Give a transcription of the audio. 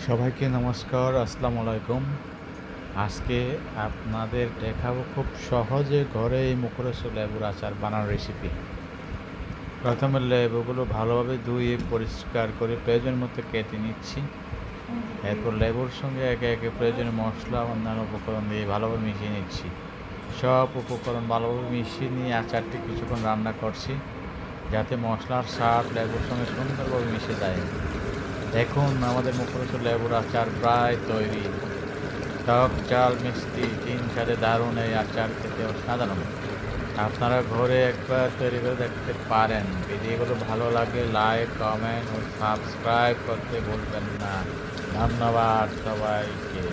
সবাইকে নমস্কার, আসসালামু আলাইকুম। আজকে আপনাদের দেখাবো খুব সহজে ঘরে এই মুখরোচক লেবুর আচার বানানোর রেসিপি। প্রথমে লেবুগুলো ভালোভাবে ধুয়ে পরিষ্কার করে প্রয়োজন মতো কেটে নিচ্ছি। এরপর লেবুর সঙ্গে একে একে প্রয়োজনীয় মশলা ও অন্যান্য উপকরণ দিয়ে ভালোভাবে মিশিয়ে নিচ্ছি। সব উপকরণ ভালোভাবে মিশিয়ে নিয়ে আচারটি কিছুক্ষণ রান্না করছি, যাতে মশলার স্বাদ লেবুর সঙ্গে সুন্দরভাবে মিশে যায়। দেখুন, আমাদের মুখরোচক লেবুর আচার প্রায় তৈরি। টক ঝাল মিষ্টি তিন স্বাদে দারুণ এই আচার খেতে অসাধারণ। আপনারা ঘরে একবার তৈরি করে দেখতে পারেন। ভিডিওগুলো ভালো লাগে লাইক, কমেন্ট ও সাবস্ক্রাইব করতে ভুলবেন না। ধন্যবাদ সবাইকে।